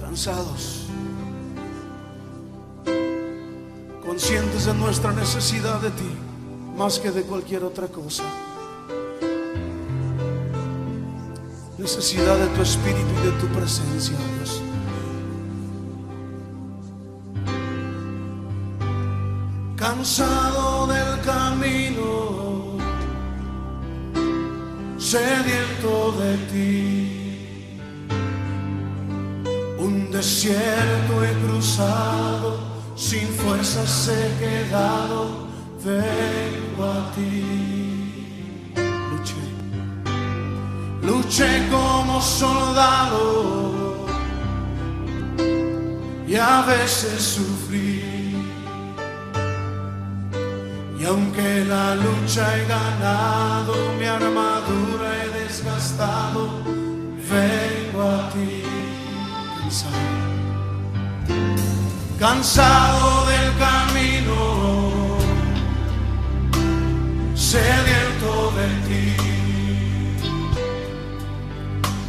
cansados, conscientes de nuestra necesidad de ti, más que de cualquier otra cosa. Necesidad de tu espíritu y de tu presencia, Dios. Cansado del camino, sediento de ti, un desierto he cruzado, sin fuerzas he quedado, vengo a ti. Luché como soldado y a veces sufrí. Y aunque la lucha he ganado, mi armadura he desgastado, vengo a ti. Cansado del camino, sediento de ti,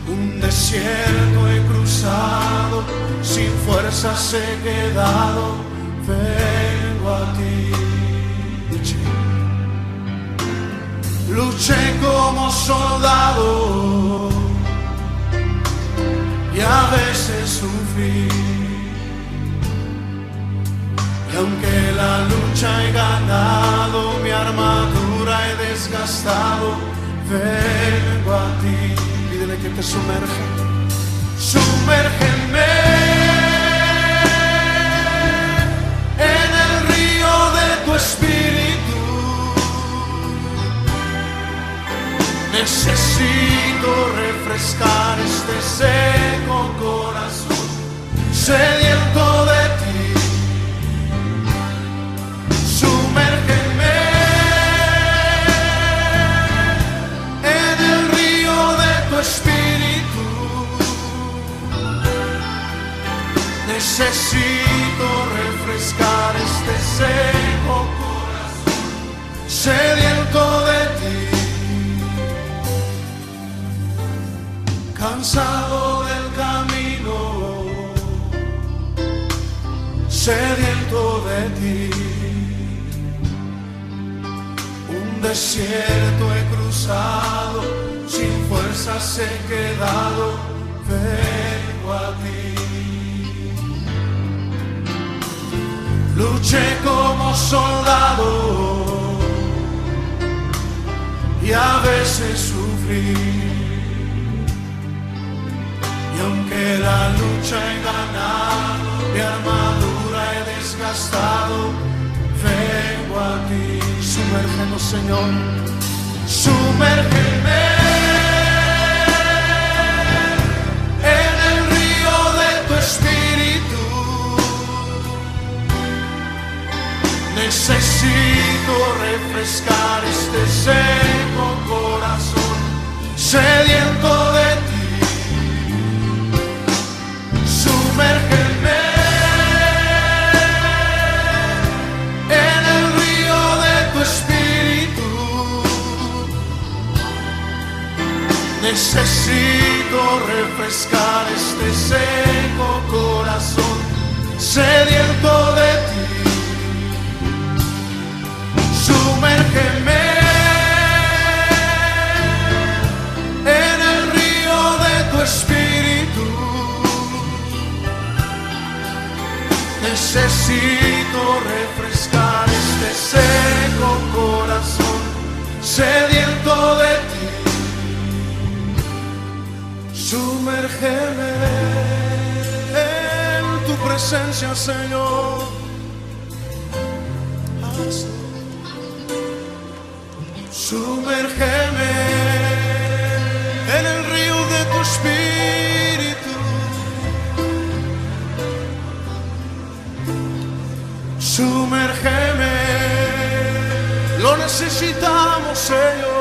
un desierto he cruzado, sin fuerzas he quedado, vengo a ti. Luché como soldado y a veces sufrí. Y aunque la lucha he ganado, mi armadura he desgastado, vengo a ti. Pídele que te sumerja. Sumérgeme en el río de tu espíritu. Necesito refrescar este seco corazón, sediento de ti. Sumérgeme en el río de tu espíritu. Necesito refrescar este seco corazón, sediento de ti. Cansado del camino, sediento de ti, un desierto he cruzado, sin fuerzas he quedado, vengo a ti. Luché como soldado y a veces sufrí. Y aunque la lucha he ganado, mi armadura he desgastado, vengo a ti. Sumérgenos, Señor, sumérgeme en el río de tu espíritu. Necesito refrescar este seco corazón, sediento de ti. Sumérgeme en el río de tu espíritu. Necesito refrescar este seco corazón, sediento de ti. Sumérgeme en el río de tu espíritu. Necesito refrescar este seco corazón, sediento de ti. Sumérgeme en tu presencia, Señor. Sumérgeme en el río de tu espíritu. Sumérgeme, lo necesitamos, Señor.